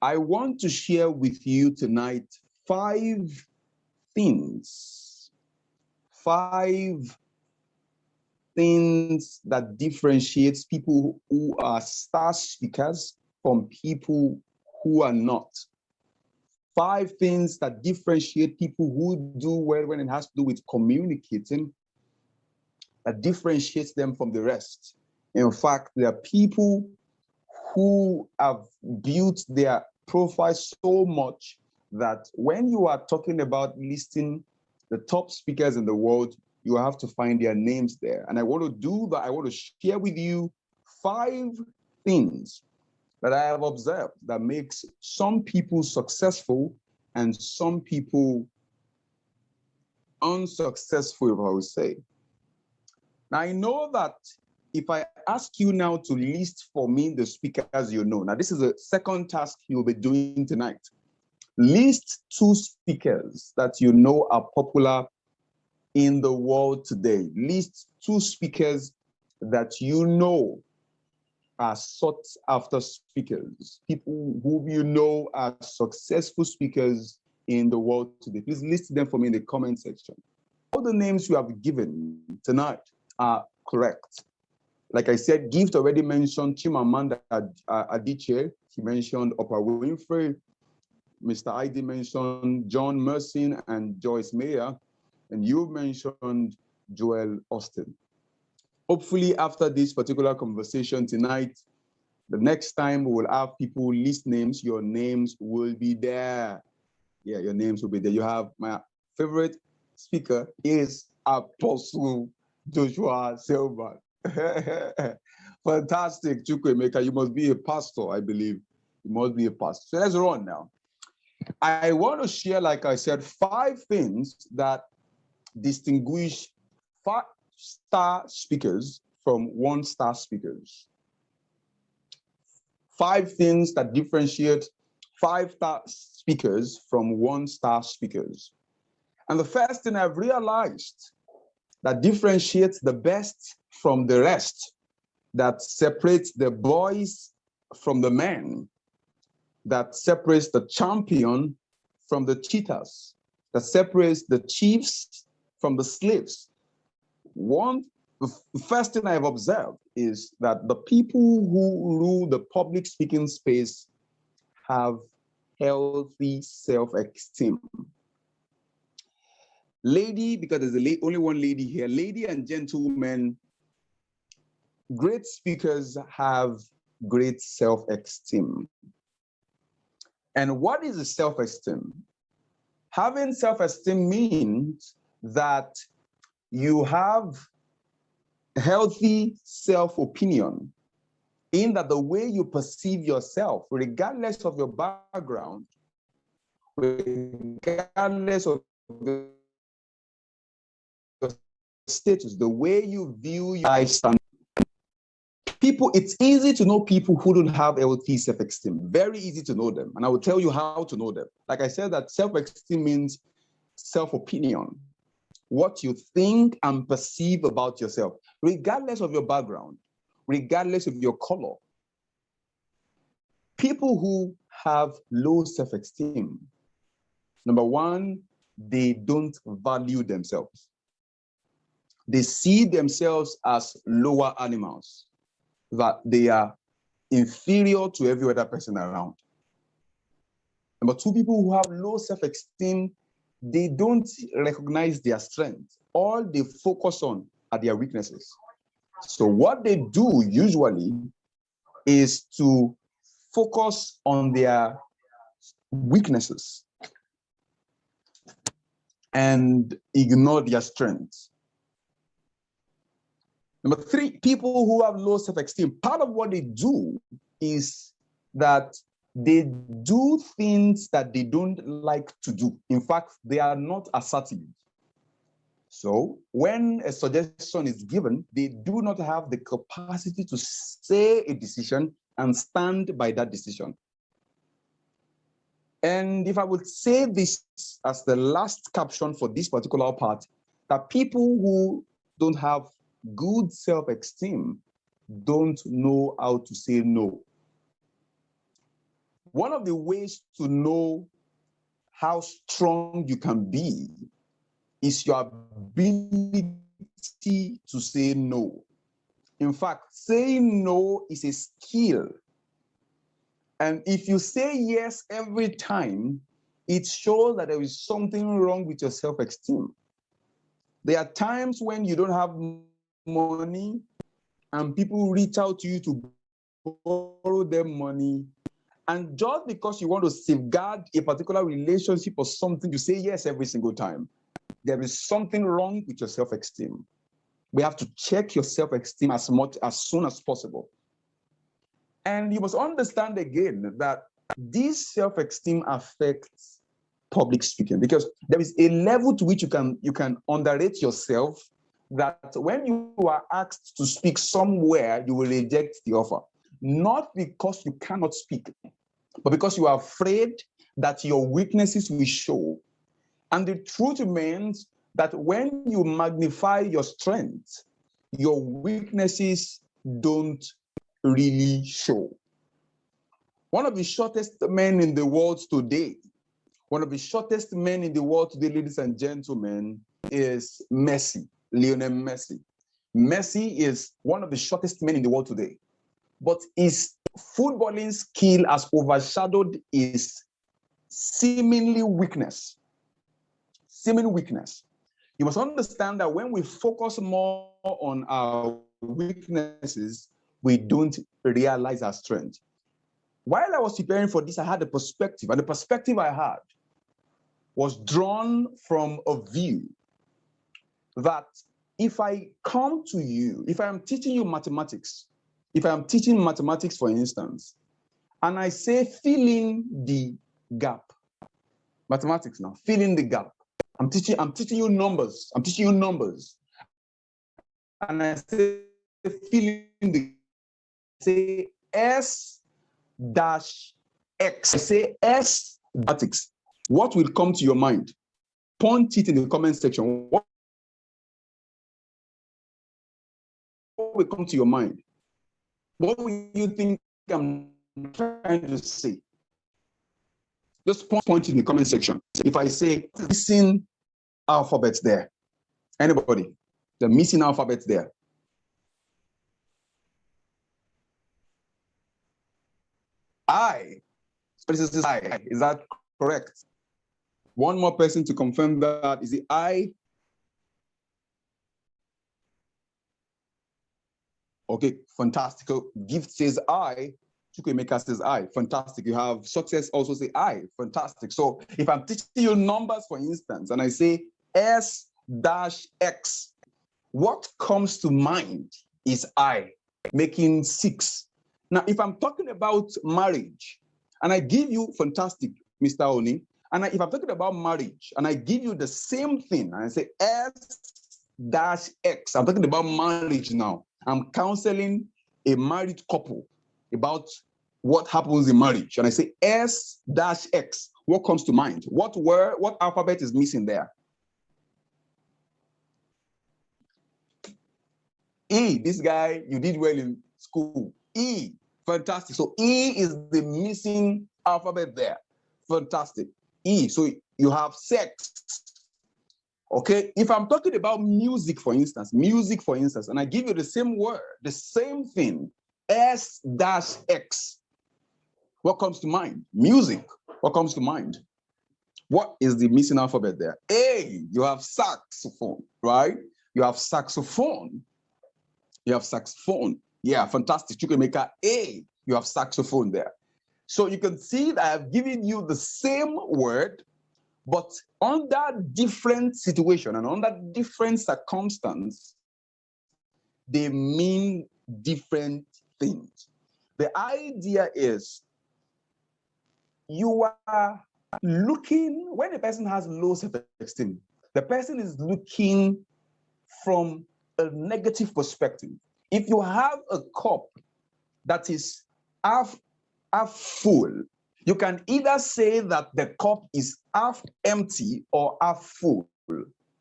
I want to share with you tonight 5 things, 5 things that differentiates people who are star speakers from people who are not. 5 things that differentiate people who do well when it has to do with communicating, that differentiates them from the rest. In fact, there are people who have built their profile so much that when you are talking about listing the top speakers in the world, you have to find their names there. And I want to do that. I want to share with you 5 things that I have observed that makes some people successful and some people unsuccessful, if I would say. Now, I know that if I ask you now to list for me the speakers you know, now this is a second task you'll be doing tonight. List 2 speakers that you know are popular in the world today. List 2 speakers that you know are sought after speakers, people who you know are successful speakers in the world today. Please list them for me in the comment section. All the names you have given tonight are correct. Like I said, Gift already mentioned Chimamanda Adichie. He mentioned Oprah Winfrey. Mr. ID mentioned John Mersin and Joyce Meyer. And you mentioned Joel Austin. Hopefully, after this particular conversation tonight, the next time we will have people list names, your names will be there. Yeah, your names will be there. You have my favorite speaker is Apostle Joshua Selman. Fantastic, Chukwemeka. You must be a pastor, I believe. You must be a pastor. So let's run now. I want to share, like I said, 5 things that distinguish 5-star speakers from 1-star speakers. 5 things that differentiate 5-star speakers from 1-star speakers. And the first thing I've realized that differentiates the best from the rest, that separates the boys from the men, that separates the champion from the cheaters, that separates the chiefs from the slaves. The first thing I've observed is that the people who rule the public speaking space have healthy self-esteem. Lady, because there's only one lady here, lady and gentlemen, great speakers have great self-esteem. And what is a self-esteem? Having self-esteem means that you have healthy self-opinion, in that the way you perceive yourself, regardless of your background, regardless of your status, the way you view your lifestyle. People, it's easy to know people who don't have healthy self-esteem. Very easy to know them. And I will tell you how to know them. Like I said, that self-esteem means self-opinion. What you think and perceive about yourself, regardless of your background, regardless of your color. People who have low self-esteem, number one, they don't value themselves. They see themselves as lower animals, that they are inferior to every other person around. Number 2, people who have low self-esteem, they don't recognize their strengths. All they focus on are their weaknesses. So what they do usually is to focus on their weaknesses and ignore their strengths. Number 3, people who have low self-esteem, part of what they do is that they do things that they don't like to do. In fact, they are not assertive. So when a suggestion is given, they do not have the capacity to say a decision and stand by that decision. And if I would say this as the last caption for this particular part, that people who don't have good self-esteem don't know how to say no. One of the ways to know how strong you can be is your ability to say no. In fact, saying no is a skill. And if you say yes every time, it shows that there is something wrong with your self-esteem. There are times when you don't have money and people reach out to you to borrow them money. And just because you want to safeguard a particular relationship or something, you say yes every single time. There is something wrong with your self-esteem. We have to check your self-esteem as soon as possible. And you must understand again that this self-esteem affects public speaking, because there is a level to which you can underrate yourself, that when you are asked to speak somewhere, you will reject the offer. Not because you cannot speak, but because you are afraid that your weaknesses will show. And the truth remains that when you magnify your strength, your weaknesses don't really show. One of the shortest men in the world today, ladies and gentlemen, is Messi, Lionel Messi. Messi is one of the shortest men in the world today, but his footballing skill has overshadowed his seemingly weakness. You must understand that when we focus more on our weaknesses, we don't realize our strength. While I was preparing for this, I had a perspective, and the perspective I had was drawn from a view that if I come to you, if I am teaching you mathematics, for instance, and I say fill in the gap, mathematics now, fill in the gap. I'm teaching you numbers. And I say fill in the, say S dash X. I say S mathematics. What will come to your mind? Point it in the comment section. What will come to your mind? What will you think I'm trying to say? Just point in the comment section. If I say missing alphabets there, anybody? The missing alphabets there. I. So this is I. Is that correct? One more person to confirm that. Is it I? Okay, fantastic. Gift says I. Chukwemeka says I. Fantastic. You have success also say I. Fantastic. So if I'm teaching you numbers, for instance, and I say S dash X, what comes to mind is I, making 6. Now, if I'm talking about marriage, and I give you, fantastic, Mr. Oni, and if I'm talking about marriage, and I give you the same thing, and I say S-X, I'm talking about marriage now. I'm counseling a married couple about what happens in marriage. And I say S-X, what comes to mind? What alphabet is missing there? E, this guy, you did well in school. E, fantastic. So E is the missing alphabet there. Fantastic. E, so you have sex. Okay, if I'm talking about music, for instance, and I give you the same word, the same thing, S-X, what comes to mind? Music, what comes to mind? What is the missing alphabet there? A, you have saxophone, right? You have saxophone. Yeah, fantastic. You can make A. You have saxophone there. So you can see that I've given you the same word, but under different situation and under different circumstance, they mean different things. The idea is you are looking, when a person has low self-esteem, the person is looking from a negative perspective. If you have a cup that is half full, you can either say that the cup is half empty or half full.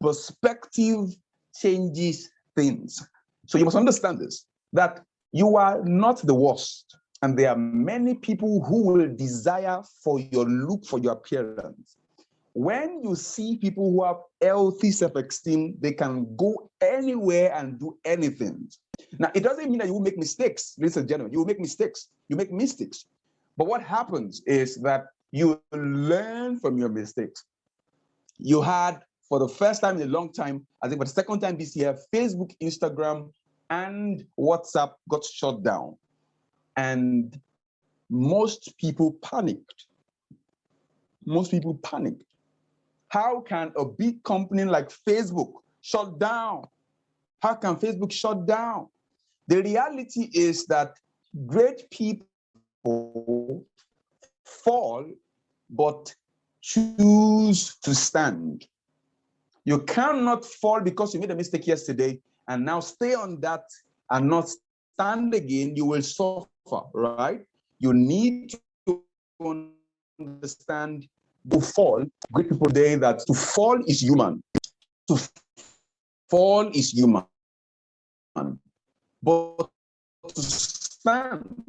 Perspective changes things. So you must understand this, that you are not the worst. And there are many people who will desire for your look, for your appearance. When you see people who have healthy self-esteem, they can go anywhere and do anything. Now, it doesn't mean that you will make mistakes, ladies and gentlemen. You will make mistakes. You make mistakes. But what happens is that you learn from your mistakes. You had, for the first time in a long time, I think for the second time this year, Facebook, Instagram, and WhatsApp got shut down. And most people panicked. Most people panicked. How can a big company like Facebook shut down? How can Facebook shut down? The reality is that great people fall, but choose to stand. You cannot fall because you made a mistake yesterday and now stay on that and not stand again. You will suffer, right? You need to understand to fall. Great people say that to fall is human. To fall is human. But to stand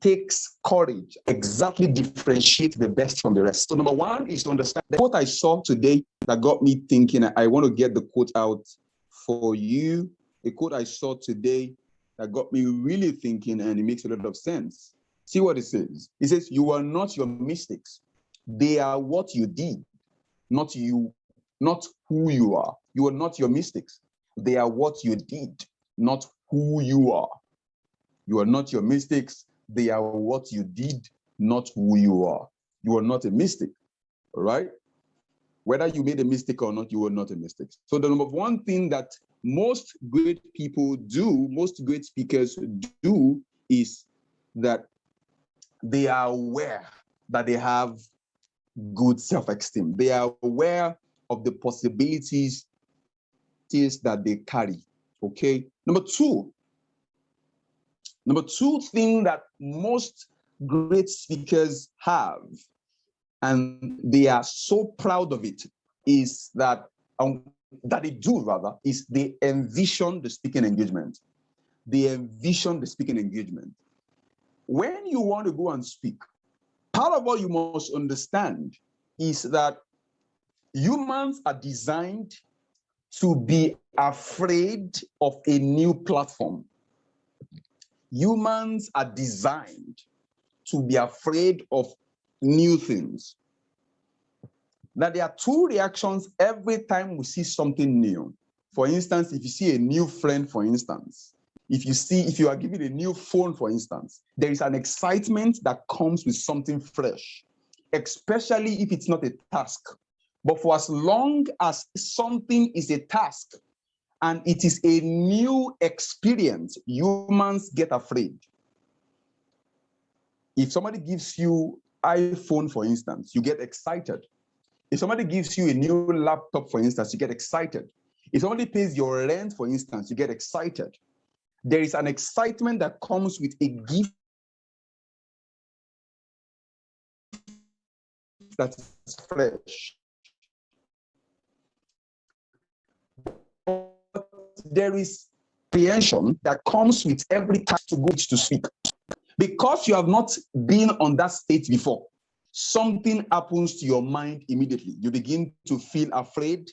takes courage, exactly differentiate the best from the rest. So number one is to understand. The quote I saw today that got me thinking, I want to get the quote out for you. A quote I saw today that got me really thinking, and it makes a lot of sense. See what it says. It says, you are not your mistakes. They are what you did, not you, not who you are. You are not your mistakes. They are what you did, not who you are. You are not your mistakes. They are what you did, not who you are. You are not a mistake, all right? Whether you made a mistake or not, you are not a mistake. So the number one thing that most great people do, most great speakers do, is that they are aware that they have good self-esteem. They are aware of the possibilities that they carry, okay? Number two thing that most great speakers have, and they are so proud of it, is that they envision the speaking engagement. They envision the speaking engagement. When you want to go and speak, part of what you must understand is that humans are designed to be afraid of a new platform. Humans are designed to be afraid of new things. Now, there are two reactions every time we see something new. For instance, if you see a new friend, for instance, if you are given a new phone, for instance, there is an excitement that comes with something fresh, especially if it's not a task. But for as long as something is a task and it is a new experience, humans get afraid. If somebody gives you iPhone, for instance, you get excited. If somebody gives you a new laptop, for instance, you get excited. If somebody pays your rent, for instance, you get excited. There is an excitement that comes with a gift that is fresh. But there is apprehension that comes with every time to go to speak. Because you have not been on that state before, something happens to your mind immediately. You begin to feel afraid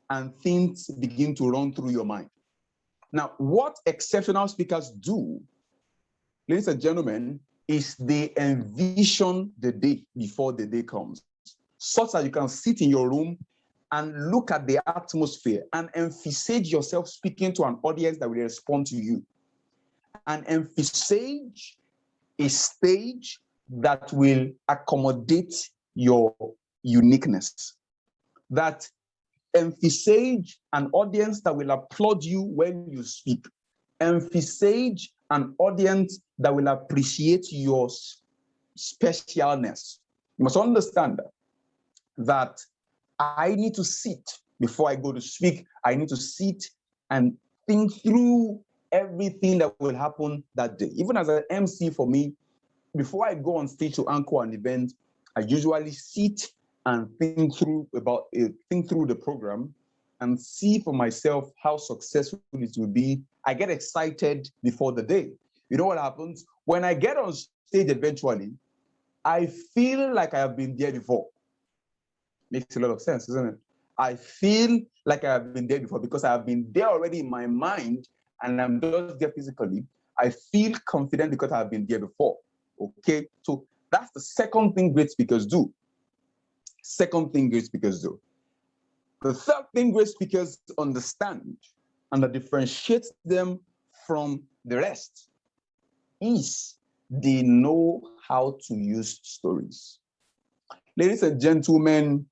and things begin to run through your mind. Now, what exceptional speakers do, ladies and gentlemen, is they envision the day before the day comes, such that you can sit in your room and look at the atmosphere and envisage yourself speaking to an audience that will respond to you. And envisage a stage that will accommodate your uniqueness. That envisage an audience that will applaud you when you speak. Envisage an audience that will appreciate your specialness. You must understand that I need to sit before I go to speak. I need to sit and think through everything that will happen that day. Even as an MC for me, before I go on stage to anchor an event, I usually sit and think through the program and see for myself how successful it will be I get excited before the day. You know what happens? When I get on stage eventually, I feel like I have been there before. Makes a lot of sense, isn't it? I feel like I have been there before because I have been there already in my mind and I'm just there physically. I feel confident because I have been there before. Okay, so that's the second thing great speakers do. Second thing great speakers do. The third thing great speakers understand and that differentiates them from the rest is they know how to use stories. Ladies and gentlemen,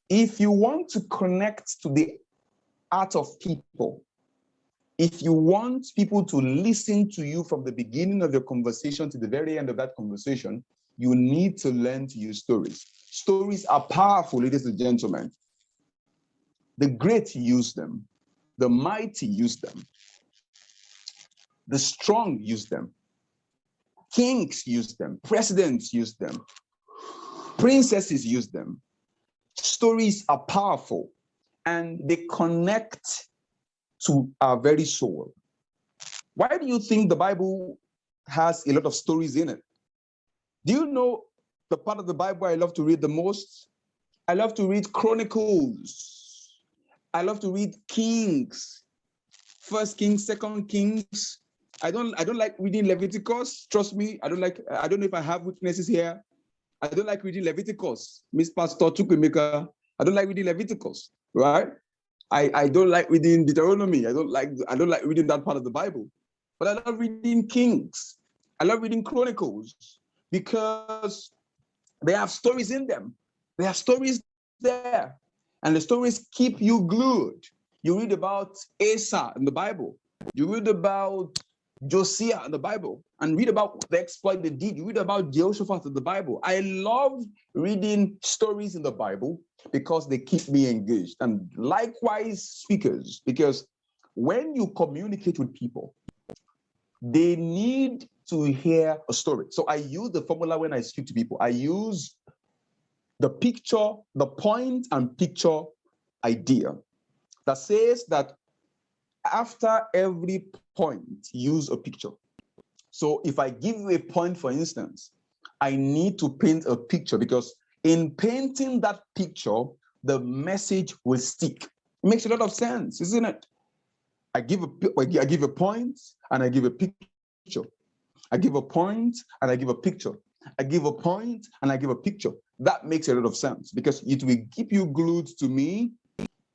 if you want to connect to the heart of people, if you want people to listen to you from the beginning of your conversation to the very end of that conversation, you need to learn to use stories. Stories are powerful, ladies and gentlemen. The great use them. The mighty use them. The strong use them. Kings use them. Presidents use them. Princesses use them. Stories are powerful and they connect to our very soul. Why do you think the Bible has a lot of stories in it? Do you know the part of the Bible I love to read the most? I love to read Chronicles. I love to read Kings. First Kings, Second Kings. I don't like reading Leviticus. Trust me, I don't know if I have witnesses here. I don't like reading Leviticus. Miss Pastor Chukwemeka, I don't like reading Leviticus, right? I don't like reading Deuteronomy. I don't like reading that part of the Bible. But I love reading Kings. I love reading Chronicles because they have stories in them. They have stories there. And the stories keep you glued. You read about Asa in the Bible. You read about Josiah in the Bible and read about the exploit they did. You read about Jehoshaphat in the Bible. I love reading stories in the Bible because they keep me engaged. And likewise, speakers, because when you communicate with people, they need to hear a story. So I use the formula when I speak to people. I use the picture, the point and picture idea that says that after every point, use a picture. So if I give you a point, for instance, I need to paint a picture because in painting that picture, the message will stick. It makes a lot of sense, isn't it? I give a point and I give a picture. I give a point and I give a picture. I give a point and I give a picture. That makes a lot of sense because it will keep you glued to me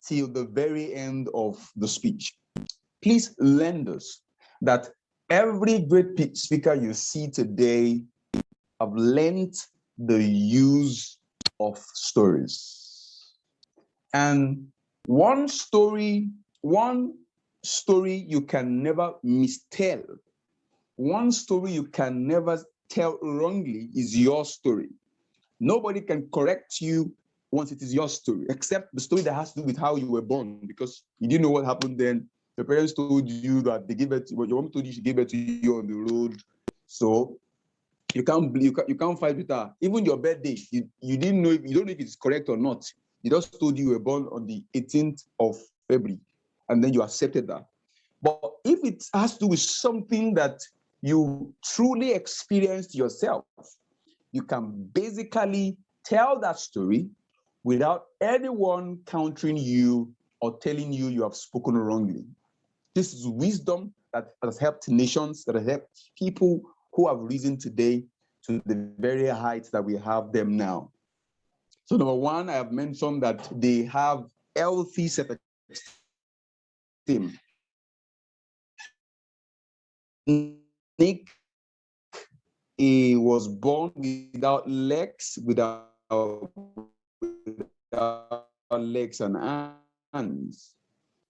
till the very end of the speech. Please learn this, that every great speaker you see today have learned the use of stories. And one story you can never mistell. One story you can never tell wrongly is your story. Nobody can correct you once it is your story, except the story that has to do with how you were born, because you didn't know what happened then. Your parents told you that they gave it, your mom told you she gave it to you on the road. So you can't fight with her. Even your birthday, you didn't know, you don't know if it's correct or not. They just told you were born on the 18th of February, and then you accepted that. But if it has to do with something that you truly experienced yourself, you can basically tell that story without anyone countering you or telling you you have spoken wrongly. This is wisdom that has helped nations, that has helped people who have risen today to the very heights that we have them now. So number one, I have mentioned that they have healthy self-esteem. Nick, he was born without legs, without legs and hands.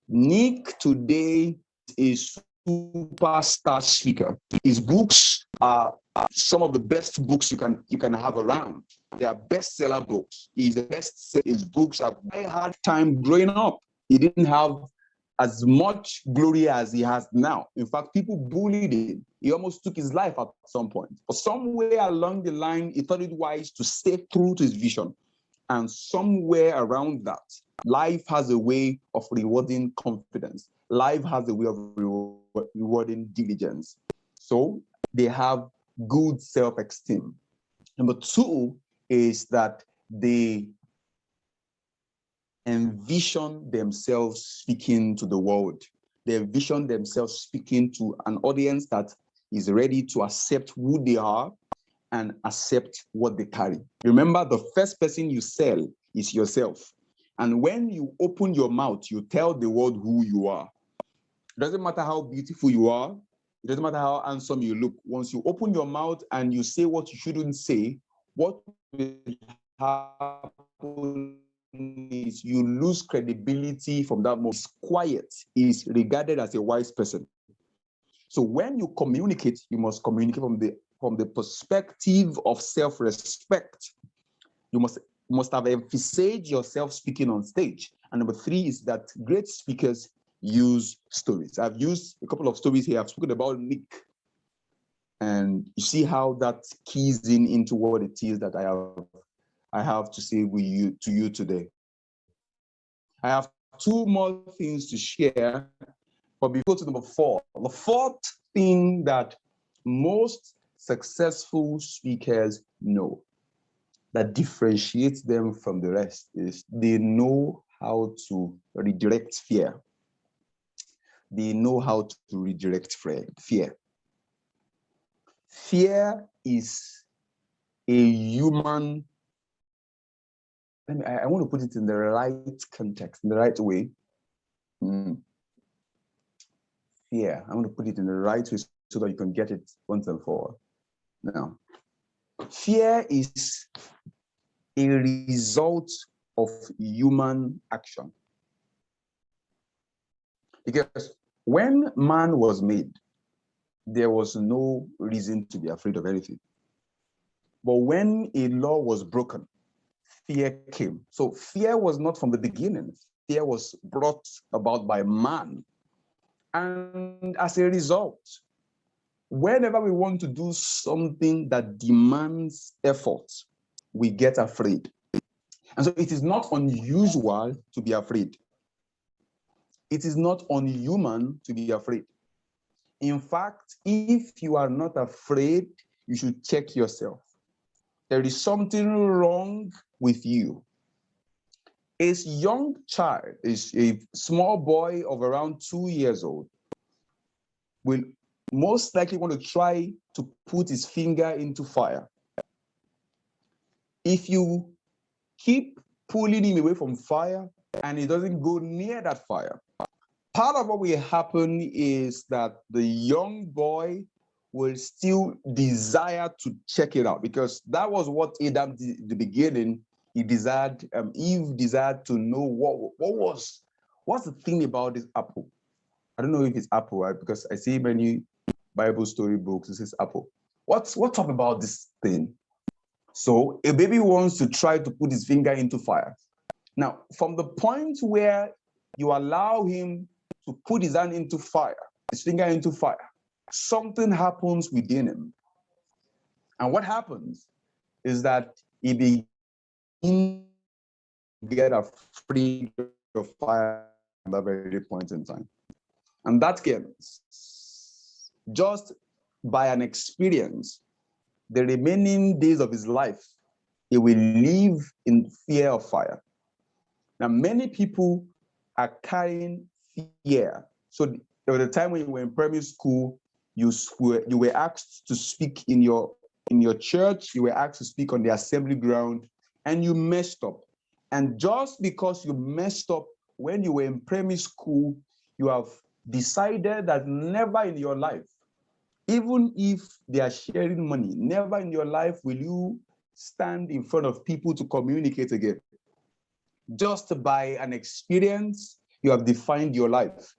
Nick today is a superstar speaker. His books are some of the best books you can have around. They are bestseller books. He's the best. His books have a hard time growing up. He didn't have as much glory as he has now. In fact, people bullied him. He almost took his life at some point. But somewhere along the line, he thought it wise to stay true to his vision. And somewhere around that, Life has a way of rewarding confidence. Life has a way of rewarding diligence. So they have good self-esteem. Number two is that they envision themselves speaking to the world. They envision themselves speaking to an audience that is ready to accept who they are and accept what they carry. Remember, the first person you sell is yourself. And when you open your mouth, you tell the world who you are. It doesn't matter how beautiful you are. It doesn't matter how handsome you look. Once you open your mouth and you say what you shouldn't say, what will happen is you lose credibility from that moment. Quiet is regarded as a wise person. So when you communicate, you must communicate from the perspective of self-respect. You must have emphasized yourself speaking on stage. And number three is that great speakers use stories. I've used a couple of stories here. I've spoken about Nick. And you see how that keys into what it is that I have to say to you today. I have two more things to share, but before to number four. The fourth thing that most successful speakers know that differentiates them from the rest is they know how to redirect fear. They know how to redirect fear. Fear is a human, I want to put it in the right context, in the right way. Fear, I want to put it in the right way so that you can get it once and for all. Now, fear is a result of human action. Because when man was made, there was no reason to be afraid of anything. But when a law was broken, fear came. So fear was not from the beginning. Fear was brought about by man. And as a result, whenever we want to do something that demands effort, we get afraid. And so it is not unusual to be afraid. It is not unhuman to be afraid. In fact, if you are not afraid, you should check yourself. There is something wrong with you. A young child, is a small boy of around 2 years old, will most likely want to try to put his finger into fire. If you keep pulling him away from fire and he doesn't go near that fire, part of what will happen is that the young boy will still desire to check it out, because that was what Adam did in the beginning. He desired, Eve desired to know what's the thing about this apple. I don't know if it's apple, right? Because I see many Bible story books, it says apple. What's up about this thing? So a baby wants to try to put his finger into fire. Now, from the point where you allow him to put his hand into fire, his finger into fire, something happens within him. And what happens is that he begins to get afraid of fire at that very point in time. And that comes just by an experience. The remaining days of his life, he will live in fear of fire. Now, many people are carrying fear. So there was a time when you were in primary school, you were asked to speak in your church, you were asked to speak on the assembly ground, and you messed up. And just because you messed up when you were in primary school, you have decided that never in your life, even if they are sharing money, never in your life will you stand in front of people to communicate again. Just by an experience, you have defined your life.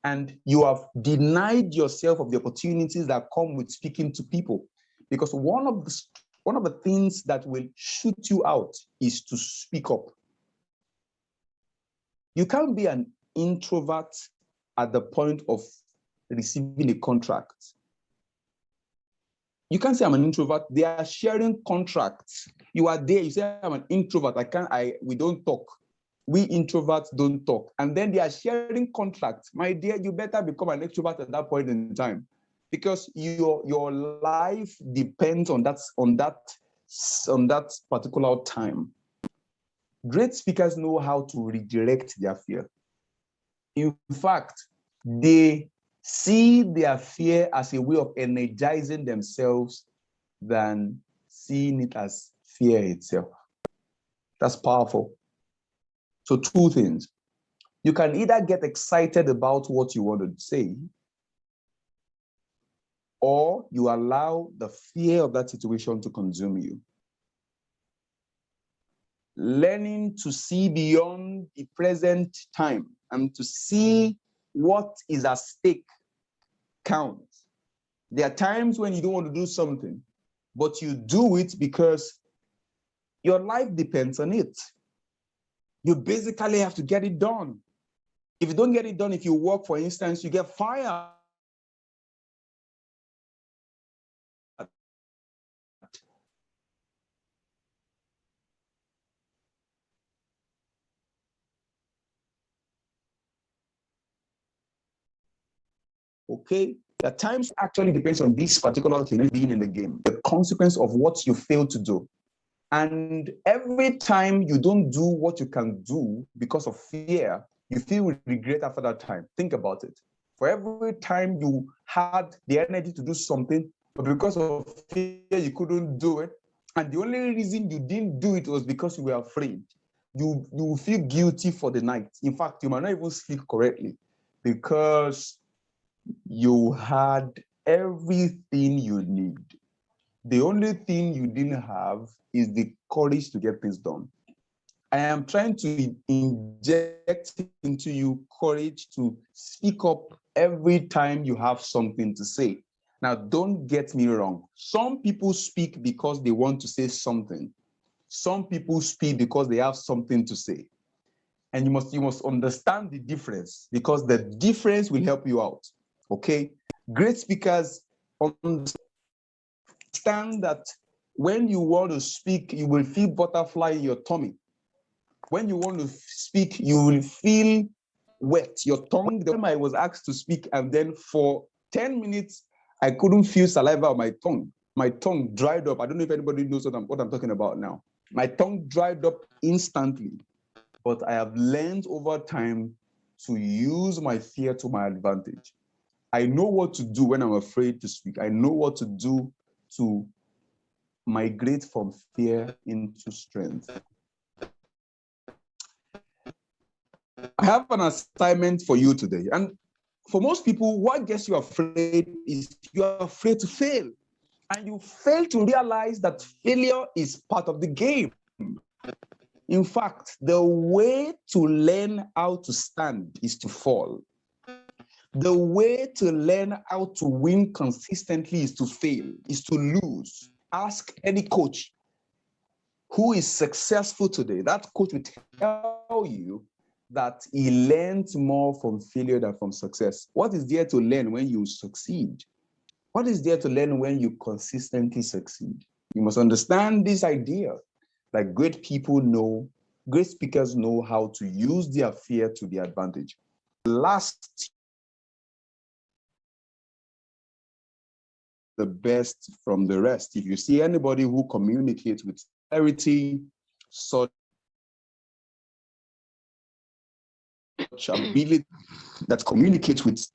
And you have denied yourself of the opportunities that come with speaking to people. Because one of the things that will shoot you out is to speak up. You can't be an introvert at the point of receiving a contract. You can't say I'm an introvert. They are sharing contracts. You are there, you say I'm an introvert. We don't talk. we introverts don't talk. And then they are sharing contracts. My dear, you better become an extrovert at that point in time, because your life depends on that particular time. Great speakers know how to redirect their fear. In fact, they see their fear as a way of energizing themselves than seeing it as fear itself. That's powerful. So two things. You can either get excited about what you want to say, or you allow the fear of that situation to consume you. Learning to see beyond the present time and to see what is at stake counts. There are times when you don't want to do something, but you do it because your life depends on it. You basically have to get it done. If you don't get it done, if you work, for instance, you get fired. Okay? At times actually depends on this particular thing being in the game, the consequence of what you fail to do. And every time you don't do what you can do because of fear, you feel regret after that time. Think about it. For every time you had the energy to do something, but because of fear, you couldn't do it. And the only reason you didn't do it was because you were afraid. You will feel guilty for the night. In fact, you might not even sleep correctly because you had everything you need. The only thing you didn't have is the courage to get things done. I am trying to inject into you courage to speak up every time you have something to say. Now, don't get me wrong. Some people speak because they want to say something. Some people speak because they have something to say. And you must understand the difference, because the difference will help you out. Okay? Great speakers understand that when you want to speak, you will feel butterfly in your tummy. When you want to speak, you will feel wet. Your tongue, the time I was asked to speak, and then for 10 minutes, I couldn't feel saliva on my tongue. My tongue dried up. I don't know if anybody knows what I'm talking about now. My tongue dried up instantly. But I have learned over time to use my fear to my advantage. I know what to do when I'm afraid to speak. I know what to do to migrate from fear into strength. I have an assignment for you today. And for most people, what gets you afraid is you are afraid to fail. And you fail to realize that failure is part of the game. In fact, the way to learn how to stand is to fall. The way to learn how to win consistently is to fail, is to lose. Ask any coach who is successful today. That coach will tell you that he learns more from failure than from success. What is there to learn when you succeed? What is there to learn when you consistently succeed? You must understand this idea that great people know, great speakers know how to use their fear to their advantage. Last, the best from the rest. If you see anybody who communicates with clarity, such ability, that communicates with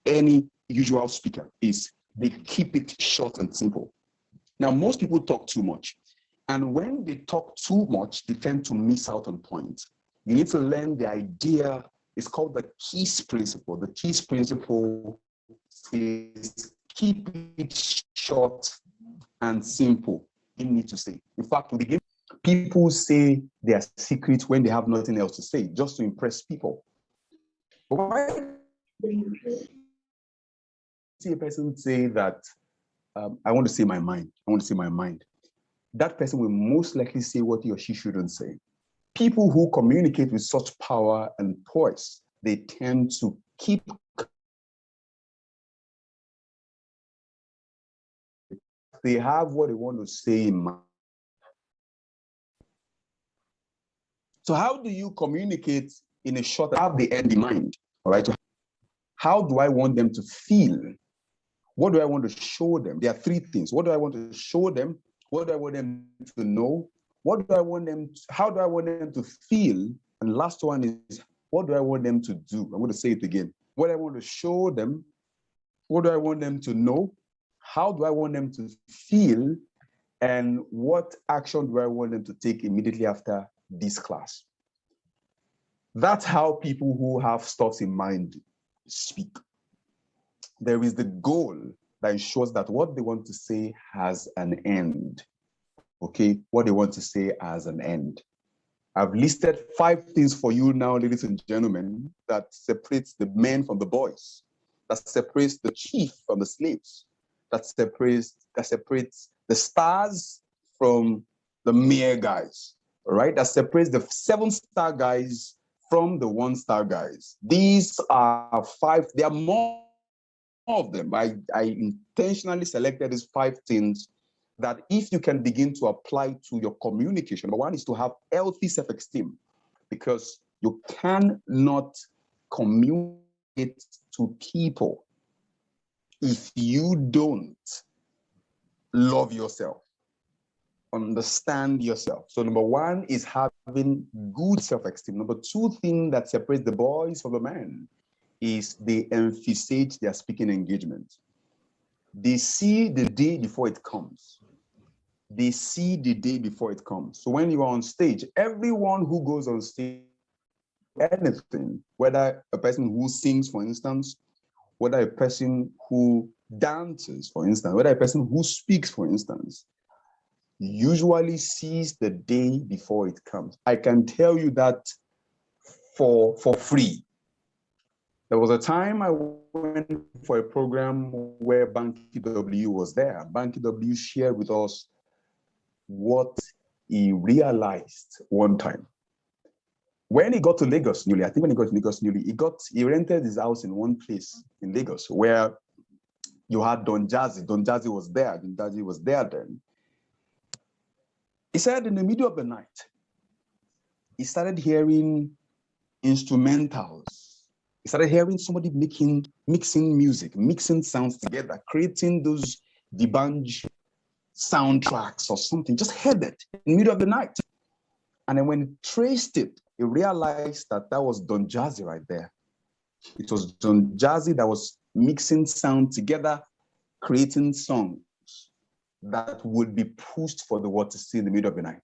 any usual speaker, is they keep it short and simple. Now, most people talk too much. And when they talk too much, they tend to miss out on points. You need to learn the idea. It's called the KEYS principle. The KEYS principle is keep it short and simple. You need to say. In fact, we begin, people say their secrets when they have nothing else to say, just to impress people. Why see a person say that, I want to say my mind. I want to say my mind. That person will most likely say what he or she shouldn't say. People who communicate with such power and poise, they tend to keep. They have what they want to say in mind. So how do you communicate in a short, have the end in mind, all right? How do I want them to feel? What do I want to show them? There are three things. What do I want to show them? What do I want them to know? What do I want them to, how do I want them to feel? And last one is, what do I want them to do? I'm going to say it again. What do I want to show them? What do I want them to know? How do I want them to feel? And what action do I want them to take immediately after this class? That's how people who have stuff in mind speak. There is the goal that ensures that what they want to say has an end. Okay, what they want to say has an end. I've listed 5 things for you now, ladies and gentlemen, that separates the men from the boys, that separates the chief from the slaves, that separates the stars from the mere guys, all right? That separates the 7-star guys from the 1-star guys. These are 5, there are more of them. I intentionally selected these 5 things that if you can begin to apply to your communication. Number 1 is to have healthy self-esteem, because you cannot communicate to people if you don't love yourself, understand yourself. So number 1 is having good self-esteem. Number 2 thing that separates the boys from the men is they emphasize their speaking engagement. They see the day before it comes. They see the day before it comes. So when you are on stage, everyone who goes on stage, anything, whether a person who sings, for instance, whether a person who dances, for instance, whether a person who speaks, for instance, usually sees the day before it comes. I can tell you that for free. There was a time I went for a program where Banky W was there. Banky W shared with us what he realized one time. When he got to Lagos newly, I think when he got to Lagos newly, he rented his house in one place in Lagos where you had Don Jazzy. Don Jazzy was there. Don Jazzy was there then. He said in the middle of the night, he started hearing instrumentals. He started hearing somebody mixing music, mixing sounds together, creating those Dibanj soundtracks or something. Just heard it in the middle of the night. And then when he traced it, he realized that that was Don Jazzy right there. It was Don Jazzy that was mixing sound together, creating songs that would be pushed for the world to see in the middle of the night.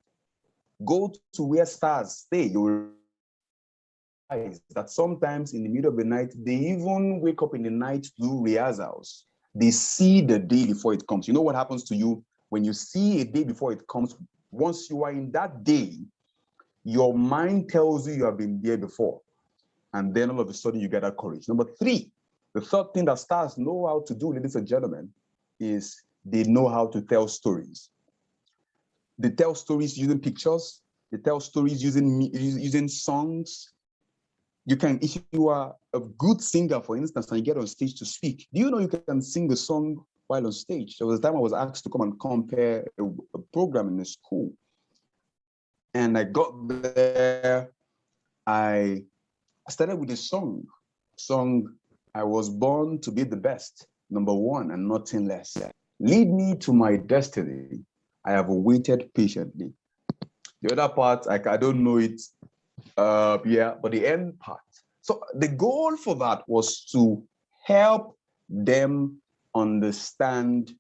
Go to where stars stay. You will realize that sometimes in the middle of the night, they even wake up in the night to do rehearsals. They see the day before it comes. You know what happens to you when you see a day before it comes? Once you are in that day, your mind tells you have been there before. And then all of a sudden you get that courage. Number 3, the third thing that stars know how to do, ladies and gentlemen, is they know how to tell stories. They tell stories using pictures. They tell stories using songs. You can, if you are a good singer, for instance, and you get on stage to speak, do you know you can sing a song while on stage? There was a time I was asked to come and compare a program in a school. And I got there, I started with a song, I was born to be the best, number 1 and nothing less. Lead me to my destiny. I have waited patiently. The other part, I don't know it, but the end part. So the goal for that was to help them understand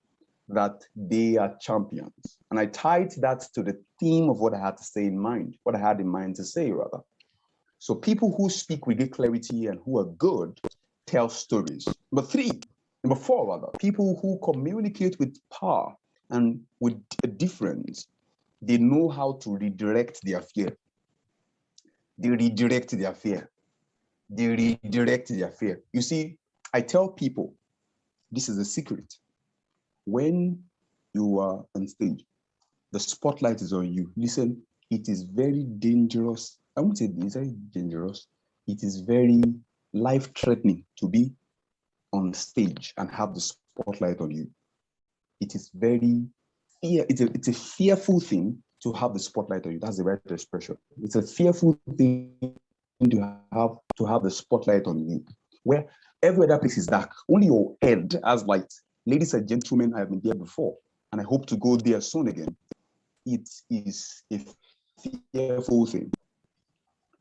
that they are champions. And I tied that to the theme of what I had to say in mind, what I had in mind to say, rather. So people who speak with great clarity and who are good tell stories. Number 4, people who communicate with power and with a difference, they know how to redirect their fear. They redirect their fear. They redirect their fear. You see, I tell people, this is a secret. When you are on stage, the spotlight is on you. Listen, it is very dangerous. I won't say it's very dangerous. It is very life-threatening to be on stage and have the spotlight on you. It is very it's a fearful thing to have the spotlight on you. That's the right expression. It's a fearful thing to have the spotlight on you, where every other place is dark. Only your head has light. Ladies and gentlemen, I have been there before, and I hope to go there soon again. It is a fearful thing.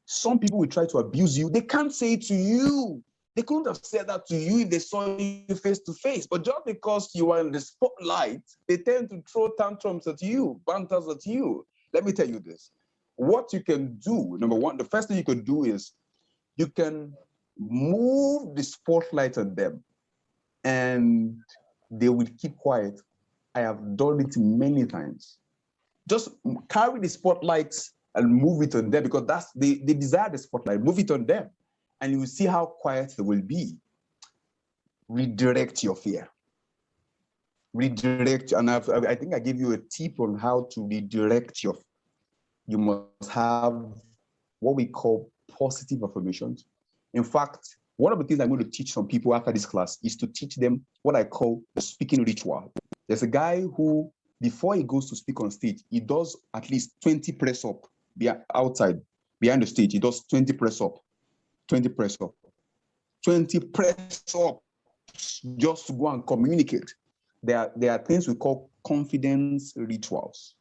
Some people will try to abuse you. They can't say it to you. They couldn't have said that to you if they saw you face to face. But just because you are in the spotlight, they tend to throw tantrums at you, banters at you. Let me tell you this. What you can do, number one, the first thing you could do is you can move the spotlight on them and they will keep quiet. I have done it many times. Just carry the spotlight and move it on them, because they desire the spotlight. Move it on them, and you will see how quiet they will be. Redirect your fear. Redirect, and I think I gave you a tip on how to redirect your. You must have what we call positive affirmations. In fact, one of the things I'm going to teach some people after this class is to teach them what I call the speaking ritual. There's a guy who, before he goes to speak on stage, he does at least 20 press up outside, behind the stage. He does 20 press up, 20 press up, 20 press up, just to go and communicate. There are things we call confidence rituals.